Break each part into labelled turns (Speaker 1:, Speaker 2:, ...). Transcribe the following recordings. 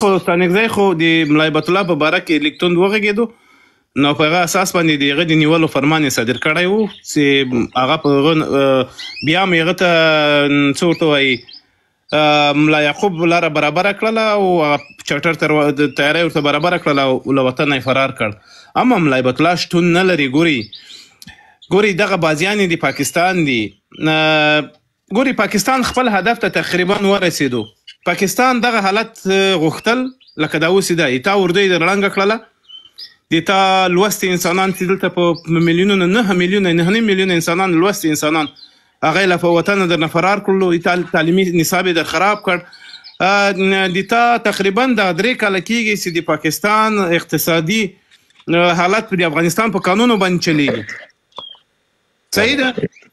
Speaker 1: خو ستانکزی خو د ملا هیبت الله په باره کې لیک توند وغږېدو نو په هغه اساس باندې د هغه د نیولو فرمان یې صادر کړی و چې هغه په هغه بیا هم هغه ته څه ورته وایي ملا یعقوب لاره برابره کړله او هغه چارټر تیاری ورته برابره کړله او له وطنه یې فرار کړ. اما ملا هیبت الله شتون نه لري. ګوري دغه بازیان د پاکستان دي. ګوري پاکستان خپل هدف ته تقریبا ورسېدو. پاکستان دغه حالت غوښتل لکه دا اوس ده ایتا اردو یې ړنګه کړله د تا لوستي انسانان چې دلته په میلیونونه 9 میلیونه انسانان لوستي انسانان هغه یې له په وطنه درنه فرار کړلو. ایتا تعلیمي نصاب یې در خراب کړ. د تا تقریبا د 3 کاله کېږي چې د پاکستان اقتصادي حالت په افغانستان په قانونو باندې چلیږي. صحیح ده.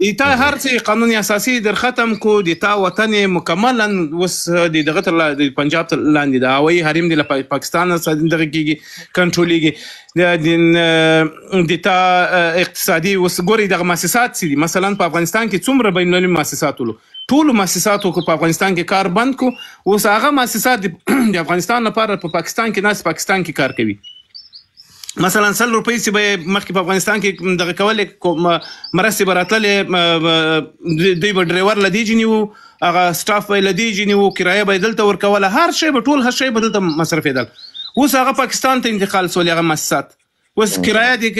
Speaker 1: ایتا هر څه قانون اساسي در ختم کو د تا وطن مکملا اوس د دغه تر د پنجاب تر لاندې د هوایي حریم د پاکستان دغه کېږي کنټرولېږي. د تا اقتصادي اوس ګوري دغه مؤسسات چې دي مثلا په افغانستان کې څومره بین المللي مؤسسات ولو ټولو مؤسساتو کو په افغانستان کې کار بند کو. اوس هغه مؤسسات د افغانستان لپاره په پاکستان کې ناس پاکستان کې کار کوي. مثلا 100 روپۍ چې به مخکې په افغانستان کې دغه کولې مرستې به راتللې دوی به ډریور له دې جیني وو هغه سټاف به یې له دې جیني وو کرایه به یې دلته ورکوله هر شی به ټول هر شی به دلته مصرفېدل. اوس هغه پاکستان ته انتقال سول هغه مؤسسات. اوس کرایه دې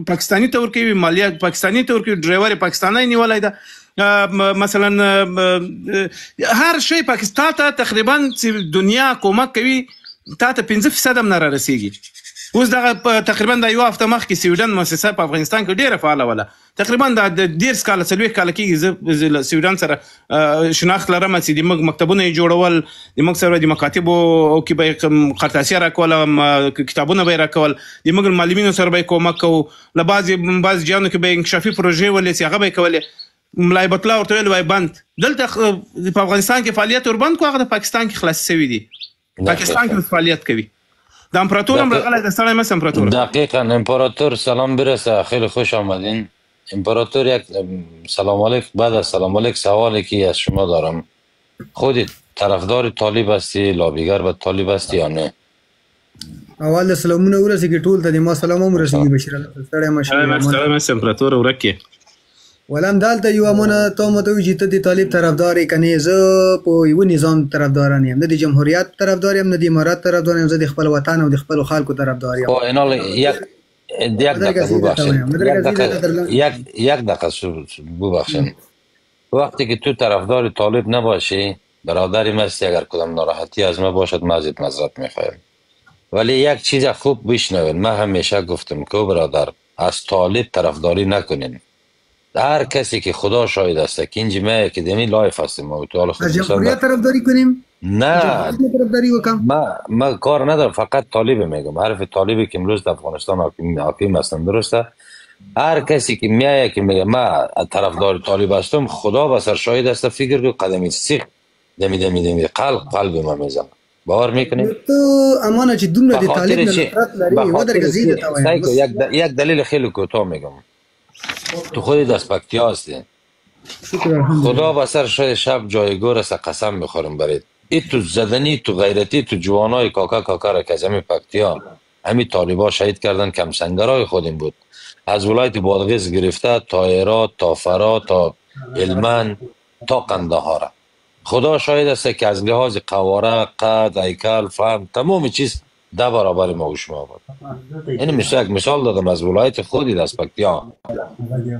Speaker 1: پاکستاني ته ورکوي مالیات پاکستاني ته ورکوي ډریور یې پاکستانی نیولی ده. مثلا هر شی پاکستان ته تقریبا چې دنیا کومک کوي تا ته 5% هم نه رارسېږي. اوس دغه تقریبا د یو هفته مخکې سویډن مؤسسه په افغانستان کې ډیره فعاله وله. تقریبا د 10 کاله 40 کاله کېږي زه له سویډن سره شناخت لرم چې د موږ مکتبونه یې جوړول د موږ سره د مکاتبو کې به یې خرطاسیه راکوله کتابونه به یې راکول د موږ معلمینو سره به یې کومک کوو له بعضې جیانو کې به یې انکشافي پروژې ولې چې هغه به یې کولې. ملا هیبت الله ورته ویل وای بند دلته په افغانستان کې فعالیت وربند کو هغه د پاکستان کې خلاص شوي دي. پاکستان کې فعالیت کوي. د امپراتور هم راغلی د سړی مثل امپراتور
Speaker 2: دقیقا امپراتور سلام برسه. خیلی خوش آمدین امپراتور. یک سلام علیک بعد از سلام علیک سوالی که از شما دارم خودت طرفدار طالب هستی لابیگر به طالب هستی یا نه؟
Speaker 3: اول سلامونه ورسیږي ټول ته ما سلام هم ورسیږي بشیر الله سړی
Speaker 1: ماشاءالله امپراتور ورکه
Speaker 3: ولم دالته یو امونه ته متوي چې ته د طالب طرفدار کني زه په یو نظام طرفدار نه یم نه د جمهوریت طرفدار یم نه د امارات طرفدار یم زه د خپل وطن او د خپل خلکو طرفدار یم.
Speaker 2: خو اینال یک دقیقه ببخشید وقتی که تو طرفدار طالب نباشی برادری مستی اگر کدام ناراحتی از ما باشد ما ازت معذرت میخوایم ولی یک چیز خوب بشنوین. من همیشه گفتم که برادر از طالب طرفداری نکنین. هر کسی که خدا شاهد است که این جمعه اکادمی لایف هستیم ما تو حالا
Speaker 3: خود جمهوریت طرفداری کنیم
Speaker 2: نه ما کار ندارم فقط طالب میگم. حرف طالبی که امروز در افغانستان حاکم هستن درسته. هر کسی که میایه که میگه ما طرفدار طالب هستم خدا بسر شاهد است فکر کو قدمی سیخ دمی قلب ما میزنه. باور میکنی
Speaker 3: تو امانه چې دومره د طالب نه نفرت لري و درګه زیاده
Speaker 2: تا یک دلیل خیلی کوتاه میگم. تو خودی دستپکتی هستی خدا بسر شب جایگاه رسه قسم میخورم برید ای تو زدنی تو غیرتی تو جوانای کاکا را که از همی پکتی ها همی طالبا شهید کردن کم سنگرهای خودیم بود از ولایت بادغیس گرفته تا هرات تا فرات تا هلمند تا قندهار. خدا شاهد است که از لحاظ قواره قد هیکل فهم تمام چیز 10 برابر ما و شما بود. این مثال دادم از ولایت خودی دستپکتی ها.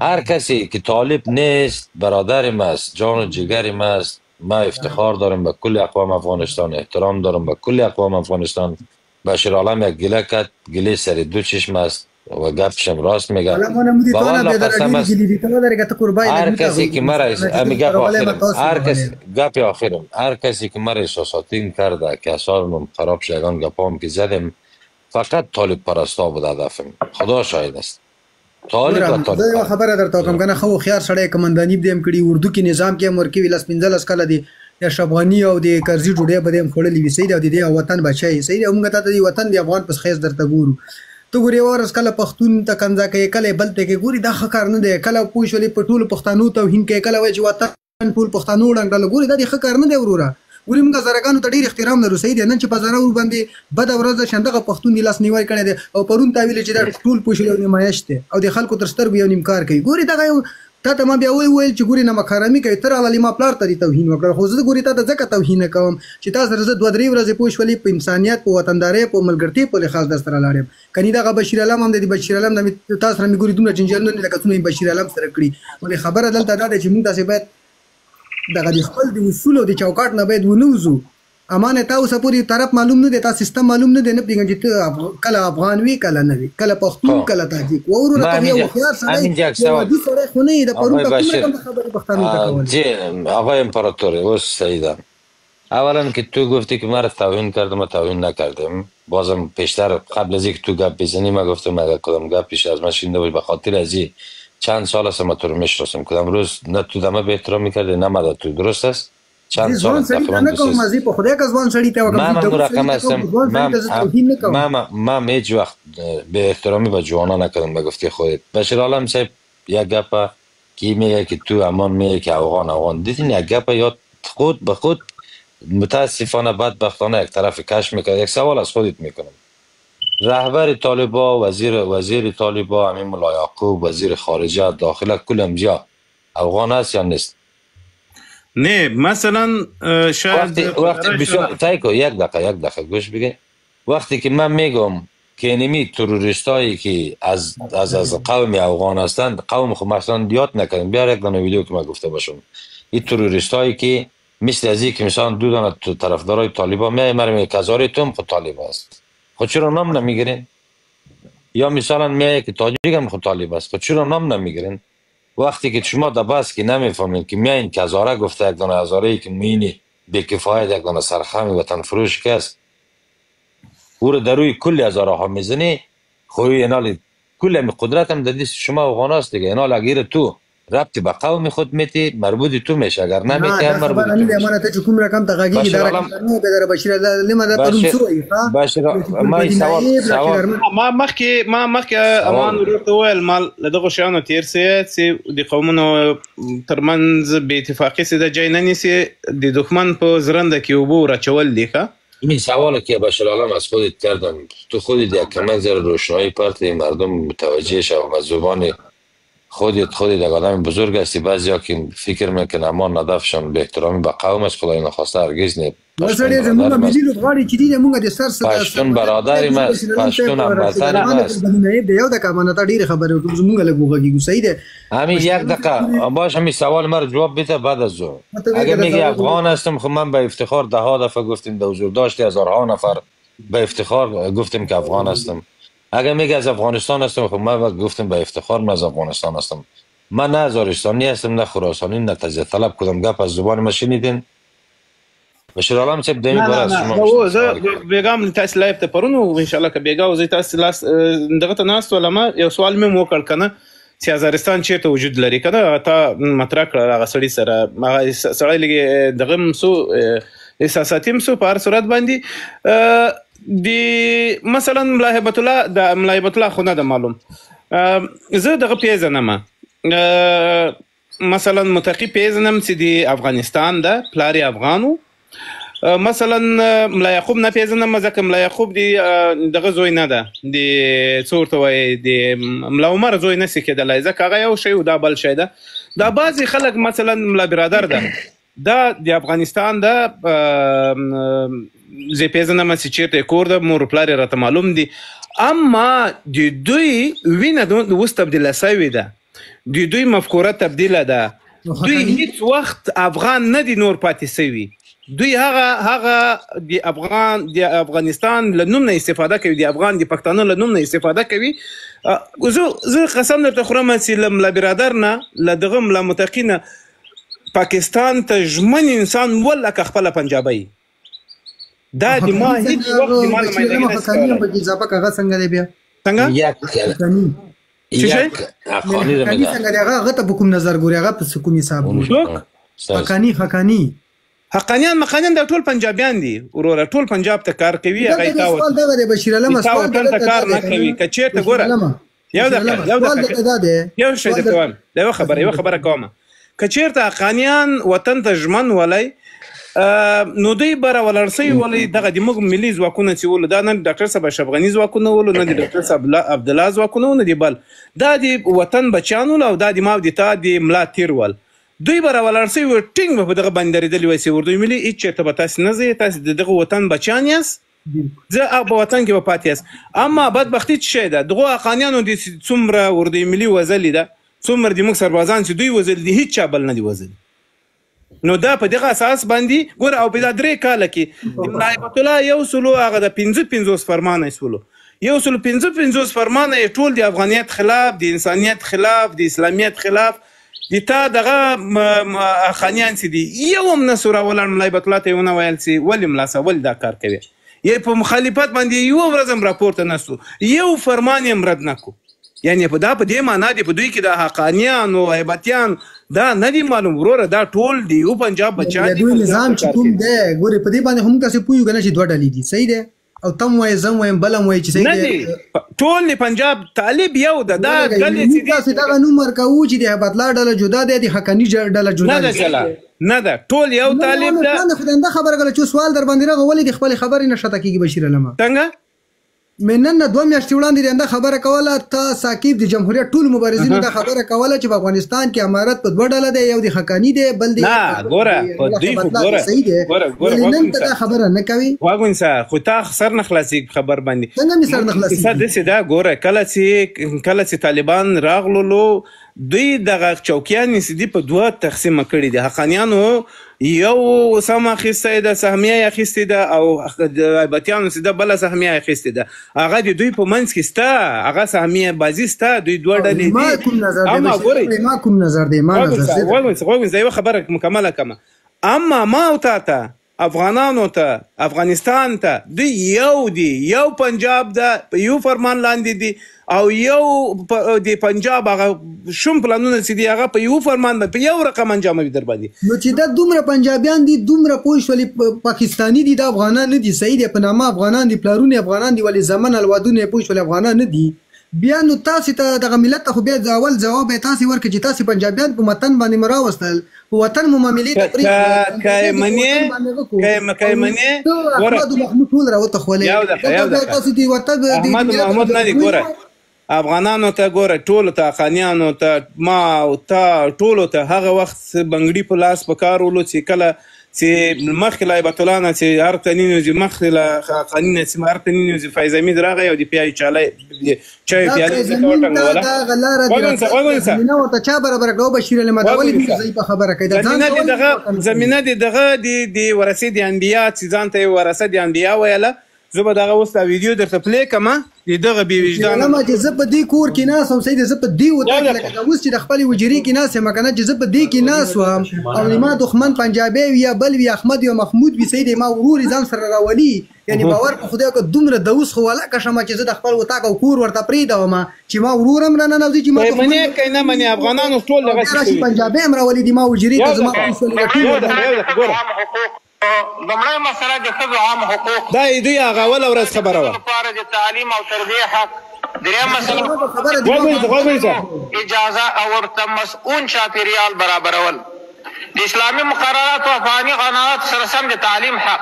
Speaker 2: هر کسی که طالب نیست برادرم است جان و جگرم است. ما افتخار دارم به کل اقوام افغانستان احترام دارم به کل اقوام افغانستان. بشیر عالم یک گله کرد گله سر 2 چشم است و گپشم راست میگه. هر کسی که مرا هر کسی که مرا احساساتی کرده که اصلا خراب شدگان گپام که زدم فقط طالب پرستا بود هدفم. خدا شاهد است. طالب
Speaker 3: زه خبره درته کوم کنه خو خيار سړی کمندانی دیم کړي اردو کې نظام کې امر کې ویلاس 15 کله دی یا شبغانی او د کرزي ډوډۍ بدیم خړلې وی سید او د وطن بچي سید موږ ته د وطن د افغان پس خیز درته ګورو ته ګوري ورس کله پښتون ته کنځا کوي کله بل ته کې ګوري دا خکار نه دی کله پوښولې پټول پښتنو ته هین کې کله وای چې وطن ټول پښتنو ډنګ ګوري دا د خکار نه دی وروره ګورې موږ هزارګانو ته ډېر احترام لرو صحیح دی نن چې په هزاره ورباندې بده ورځ ده چې همدغه پښتون دې لاس نیوی کړی دی او پرون تا ویلې چې دا ټول پوښلي او نمایش دی او د خلکو تر سترګو یو نیم کار کوي ګورې دغه یو تا ته ما بیا وویل چې ګورې نمکحرامي کوي ته راغلې ما پلار ته دې توهین وکړ خو زه ګورې تا ته ځکه توهین نه کوم چې تا سره زه 2-3 ورځې پوه شولې په انسانیت په وطندارۍ په ملګرتۍ په لحاظ در سره لاړ یم کني دغه بشیر علم هم د بشیر علم د تا سره مې ګورې دومره جنجالونه لکه څومره بشیر علم سره کړي ولې خبره دلته دا ده چې موږ تاسې باید دغه د خپل د اصولو د چوکاټ نه باید ونوځو امانه تا اوسه پورې طرف معلوم نه دی تا سیستم معلوم نه دی نه پوهېږم چې ته کله افغان وي کله نه وي کله پښتون کله تاجیک وروره ته یو هوښیار سړی یو عادي سړی خو نه یې د پرون ته کومه خبرې پښتانه ته کولې
Speaker 2: جی آقای امپراتور اوس سعیدم اولا که تو گفتی که من توهین کردم و توهین نکردم بازم پیشتر قبل از اینکه تو گپ بزنی من گفتم اگر کدام گپ پیش از من شنیده باشی به خاطر از این چند سال است ما تو رو میشناسم کدام روز نه تو دمه به احترام میکردی نه ما تو درست است چند سال است من هیچ وقت به احترامی به جوانا نکردم به گفته خودت بشیر عالم صاحب یک گپ کی میگه که تو امان میگه که افغان دیدین یک گپ یا خود به خود متاسفانه بدبختانه یک طرف کش میکنه یک سوال از خودت میکنم رهبر طالبا وزیر طالبا امین ملا یعقوب وزیر خارجه داخله کلم جا افغان است یا نیست
Speaker 1: نه مثلا شاید
Speaker 2: وقتی بسیار تایکو یک دقیقه گوش بگه وقتی که من میگم که اینمی تروریستایی که از قوم افغان هستند قوم خود مثلا یاد نکنیم بیار یک دانه ویدیو که من گفته باشم این تروریستایی که مثل از این که مثلا دو دانه طرفدارای طالبان میای مرمی کزاری توم خود طالب است خود چرا نام نمیگیرین یا مثلا میای که تاجیک هم خود طالب است خود چرا نام نمیگیرین وقتی که شما در بس که نمیفهمین که میاین کزاره گفته یک دانه هزاره که میینی بیکفایت یک دانه سرخم وطن فروش کس او رو در روی کل هزاره ها میزنی خوی اینال کل همی قدرت هم در دیست شما افغان هست دیگه اینال اگر تو ربطی به قوم خود میتی مربوطی تو میشه اگر نمیتی هم مربوطی تو میشه
Speaker 3: امانه ته کوم رقم ته غاګي دا رقم نو به بشیر لما دا پرون شو
Speaker 2: باشر ما سوال
Speaker 1: ما مخکې امان ورته ویل مال دغه شانو تیر سي چې د قومونو ترمنځ به اتفاقی سي د جای نه نيسي د دښمن په زرنده کې وبو راچول دي ښه
Speaker 2: این سوالی که بشر عالم از خودت کردم تو خودت یک کمک زر روشنایی پرت مردم متوجه شو و زبان خودت یک آدم بزرگ هستی بعضیا که فکر میکنن اما ندفشان به احترامی به قوم است خدای نخواسته هرگز نه پشتون برادری ماست پشتون هموطنی ماست همین یک دقیقه باش همین سوال مرا جواب بده بعد از اون اگه میگی افغان هستم خب من به افتخار 10 دفعه گفتیم در حضور داشتی هزارها نفر به افتخار گفتیم که افغان هستم اگه میگه از افغانستان هستم خب من گفتم به افتخار من از افغانستان هستم من نه هزارستانی هستم نه خراسانی نه تجزیه طلب کدام گپ از زبان ما شنیدین بشیر عالم صاحب دمی بر از شما
Speaker 1: زه بیګام تاسو لایف ته پرونو ان شاء الله که بیګاو زه تاسو لاس دغه ته ناست ولما یو سوال مې وکړ کنه چې هزارستان چیرته وجود لري کنه تا مطرح کړل هغه سړی سره هغه سړی لګي دغه سو احساساتي سو په هر صورت باندې دی مثلا ملاحبت الله خو نه ده معلوم زه دغه پیژنم مثلا متقی پیژنم چې دی افغانستان ده پلار افغانو مثلا ملا یعقوب نه پیژنم ځکه ملا یعقوب دی دغه زوی نه ده دی څه ورته وایي دی ملا عمر زوی نشي کېدلی ځکه هغه یو شی او دا بل شی ده دا بعضې خلک مثلا ملا برادر ده دا د افغانستان ده زه پیژنم چې چیرته کور ده مور پلار یې راته معلوم دي اما د دوی وینه اوس تبدیله سوې ده د دوی مفکوره تبدیله ده دوی هیڅ وخت افغان نه دي نور پاتې سوي دوی هغه د افغانستان له نوم نه استفاده کوي د افغان د پښتانه له نوم نه استفاده کوي زه قسم درته خورم چې له ملا برادر نه له دغه ملا متقي نه پاکستان ته ژمن انسان ولکه خپله پنجابی دا د ما هیڅ وخت د ما نمایندګي نه
Speaker 3: څنګه په اضافه کاغه څنګه دی بیا
Speaker 2: یک افغانی رو میگه
Speaker 3: څنګه دی هغه ته په کوم نظر ګوري هغه په کوم حساب
Speaker 1: حقانیان مقانیان د ټول پنجابیان دي وروره ټول پنجاب ته کار کوي هغه تاوت
Speaker 3: دغه بشیر علم
Speaker 1: سوال ته کار نه کوي کچې ته ګوره یو دغه یو شی د یو خبره کومه کچېرته حقانیان وطن ته ژمن ولای نو دوی به راولاړ سوي ولې دغه د موږ ملي ځواکونه چې ولو دا نه ډاکټر صاحب اشرف غني ځواکونه ولو نه د ډاکټر صاحب عبدالله ځواکونه نه دي بل دا د وطن بچیان ول او دا د ماو د تا د ملا تیر ول دوی به راولاړ سوي ټینګ به په دغه باندې درېدلي وای چې اردوی ملي هېڅ چېرته به تاسې نه ځئ تاسې د دغه وطن بچیان یاست زه په وطن کې به پاتې یاست اما بدبختي څه شی ده دغو افغانیانو د څومره اردوی ملي وژلي ده څومره د موږ سربازان چې دوی وژلي دي هېڅ چا بل نه دي وژلي نو دا په دغه اساس باندې ګوره او په دا 3 کاله کې د ملا هیبت الله یو سلو هغه د 55 فرمانه یې سولو یو سلو 55 فرمانه یې ټول د افغانیت خلاف د انسانیت خلاف د اسلامیت خلاف د تا دغه خانیان چې دي یو هم نه سو راولاړ ملا هیبت الله ته یې ونه ویل چې ولې ملا صاحب ولې دا کار کوي یا په مخالفت باندې یوه ورځ هم راپورته نه سو یو فرمان یې هم رد نه کړو یعنی په دې معنا دی په دوی کې د حقانیان او هیبتیان دا نه دي معلوم وروره دا ټول دی یو پنجاب بچا دي
Speaker 3: دوی نظام چې کوم دی ګورې په دې باندې هم تاسې پوهیږو که نه چې 2 ډلې دي صحیح دی او تم وایي زم وایم بلم وایي چې صحیح دی
Speaker 1: ټول د پنجاب طالب یو ده دا ډلې چې دي
Speaker 3: تاسې دغه نوم ورکوو چې د هیبت الله ډله جدا دی د حقاني ډله جدا
Speaker 1: نه ده چلا نه ده ټول یو طالب ده
Speaker 3: نه خو دا خبره کله چې سوال در باندې راغی ولې د خپلې خبرې نه شاته کېږي بشیر علمه
Speaker 1: څنګه
Speaker 3: من نن 2 میاشتې وړاندې دا خبره کوله تا ساکیب د جمهوریت ټول مبارزینو دا خبره کوله چې په افغانستان کې امارت په 2 ډله دی یو د حقانی دی بل دی
Speaker 1: نه ګوره په دوی خو ګوره
Speaker 3: نن ته دا خبره نه کوي
Speaker 1: واګونسه خو تا سر نه خلاصي خبر باندې
Speaker 3: څنګه می سر نه خلاصي
Speaker 1: څه دا ګوره کله چې طالبان راغلو دوی دغه چوکیان نسدي په 2 تقسیم کړي دي حقانیانو یو سم اخیسته ده سهمیه اخیسته ده او د هیبتیانو سده بله سهمیه اخیسته ده هغه د دوی په منځ کې سته هغه سهمیه بازي سته دوی 2 ډلې دي
Speaker 3: ما کوم نظر دی ما نظر
Speaker 1: وګورئ یوه خبره مکمله کمه اما ما او تا افغانانو ته افغانستان ته دوی یو دي یو پنجاب ده یو فرمان لاندې دي او یو د پنجاب هغه شوم پلانونه چې دي هغه په یو فرمان باندې په یو رقم انجاموي در باندې
Speaker 3: نو چې دا دومره پنجابیان دي دومره پوه شولې پاکستاني دي دا افغانان نه دي صحیح دی په نامه افغانان دي پلارونه افغانان دي ولې زمن الوادونه پوه شولې افغانان نه دي بیا نو تاسې ته دغه ملت ته خو بیا اول جواب یې تاسې ورکړي چې تاسې پنجابیان په وطن باندې مو راوستل په وطن مو معاملې
Speaker 1: که منې
Speaker 3: احمد محمود ټول راوتښولې
Speaker 1: احمد محمود نه دي ګوره افغانانو ته ګوره ټولو ته افغانیانو ته ما او تا ټولو ته هغه وخت بنګړي په لاس په کار ولو چې کله چې مخکې له هیبت الله نه چې هر تنین وځي مخکې له حقاني نه چې هر تنین وځي فایز حمید راغی او د چای پیالې
Speaker 3: زمینه ورته چا برابر کړو بشیر علي ماته ولې دې ځای په خبره کوي
Speaker 1: زمینه دغه د ورثې د انبیا چې ځان ته ورثه د انبیا ویله زه به دغه اوس دا ویډیو درته پلی کړم د دغه بې وجدانه
Speaker 3: چې زه په دې کور کې ناست وم سید زه په دې وطن کې لکه اوس چې د خپلې حجرې کې ناست یم که نه چې زه په دې کې ناست وم او ما دښمن پنجابی وي یا بل وي احمد یا محمود وي سید ما ورور ځان سره راولي یعنی باور په خدای که دومره د اوس خو ولاکه شمه چې زه د خپل وطاق او کور ورته پرېږدوم چې ما ورور هم راننوځي چې ما
Speaker 1: منې که نه منې افغانانو ټول
Speaker 3: دغسې پنجابی هم راولي دي ما حجرې ته زما
Speaker 4: لومړی مسله د ښځو عام حقوق
Speaker 1: دا دوی هغه اوله ورځ خبره وه
Speaker 4: لپاره د تعلیم او تربیې حق دریم مسله اجازه او ورته مسؤون چاپیریال برابرول د اسلامي مقرراتو او افغاني قانوناتو سره سم د تعلیم حق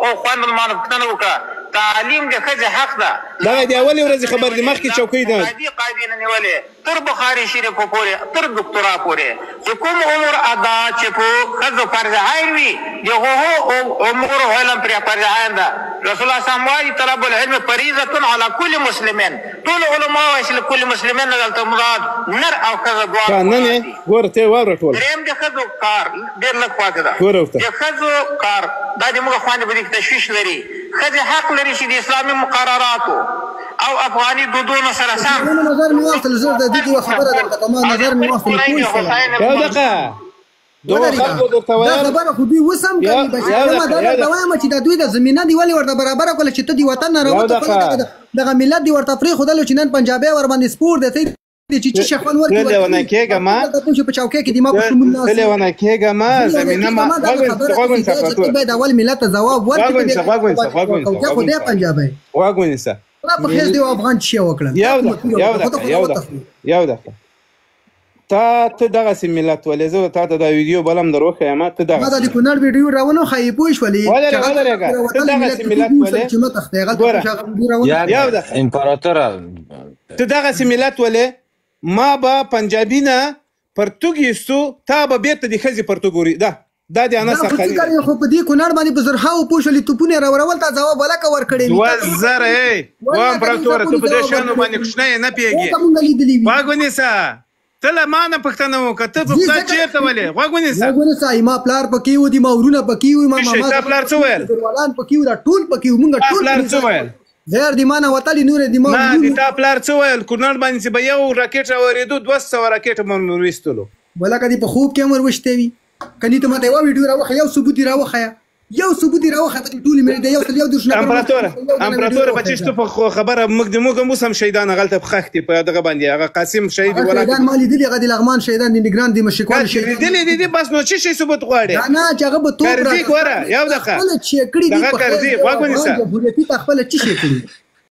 Speaker 4: او خوند المانه پوښتنه وکړه تعلیم د ښځې حق ده
Speaker 1: دغه د اولې ورځې خبر د مخکې چوکۍ ده
Speaker 4: قاعدې نه نیولې تر بخاري شریفو پورې تر دکترا پورې چې کوم امور ادا چې په ښځو فرض عین وي د هغو امور علم پرې فرض عین ده رسول الله صلی الله علیه وسلم طلب العلم فریضة على كل مسلمین ټول علما وایي چې کل مسلمین نه دلته مراد نر او ښځه دواړه
Speaker 1: نه نه ګوره ته یې واوره ټوله
Speaker 4: درېیم د ښځو کار ډېر لږ پاتې ده د ښځو کار دا د موږ خویندې په دې کې تشویش لري ښځې حق لري چې د اسلامي مقرراتو او افغاني دودونو سره سم
Speaker 3: نظر مې واخیستل زه د دې یوه خبره درته کوم نظر مې واخیستل
Speaker 1: یو دقیقه دغه خلکو درته وایم
Speaker 3: دا خبره خو دوی اوس هم کوي بشیر ما دا درته وایم چې د دوی د زمینه دی ولې ورته برابره کړله چې ته د وطن نه راووتې دغه ملت دې ورته پرېښودلو چې نن پنجابی ورباندې سپور دی چې شخوان ورکړي
Speaker 1: لیونه کېږه ما
Speaker 3: په چوکۍ کې د ما په شمول ناست
Speaker 1: لیونه کېږه ما زمینه ما
Speaker 3: غوږ باید اول ملت ته ځواب ورکړي خو دی پنجابی
Speaker 1: واګونیسه
Speaker 3: په خیز دی افغان چی وکړل
Speaker 1: یو دقیقه ته دغسې ملت ولې زه تا ته دا ویډیو بل هم در وښیم ته
Speaker 3: ما دا د کونړ ویډیو راونه ښایي پوه شولې
Speaker 1: ودرېږه ته دغسې ملت ولې یو ده
Speaker 2: امپراتوره
Speaker 1: ته دغسې ملت ولې ما به پنجابي نه پرتوګ ایستو تا به بېرته د ښځې پرتوګ وري دا د انا سرخري
Speaker 3: خو په دې کونړ باندې په زرهاو پوه شولې توپونه یې راورول تا ځواب ولکه ورکړې
Speaker 1: 2000 و امپراتوره ته په دې شیانو باندې کوچنی یې نه پوهېږې غوږ ونیسه ته له ما نه پوښتنه وکړه ته پخپله چېرته ولې غوږ ونیسه
Speaker 3: ما پلار پکې و دي ما ورونه پکې و ما ماما
Speaker 1: تا پلار څه ویل
Speaker 3: پکې و دا ټول پکې و موږ ټول
Speaker 1: پلار څه ویل
Speaker 3: غیر دی ما نه وتلي نور دی ما
Speaker 1: نه د تا پلار څه ویل کونړ باندې چې به یو راکېټ راورېدو 200 راکېټ مو ویستلو
Speaker 3: ولکه دې په خوب کې هم وروښتې وي کني ته ماته یو ویډیو راوخه یو ثبوت راوخه په ټول مې د یو دښمن
Speaker 1: امپراتور بچیش ته په خبره موږ اوس هم شهیدان غلطه خښتې په دغه باندې هغه قاسم شهید ولا
Speaker 3: شهیدان مالي دي هغه د لغمان شهیدان د نگران د مشکوال
Speaker 1: شهیدان دي بس نو چې شي ثبوت غواړي
Speaker 3: نه چې هغه به تو
Speaker 1: ګرځي ګوره یو دغه
Speaker 3: چې کړی دي
Speaker 1: هغه ګرځي واګونی سره
Speaker 3: جمهوریتي خپل چې شي کړی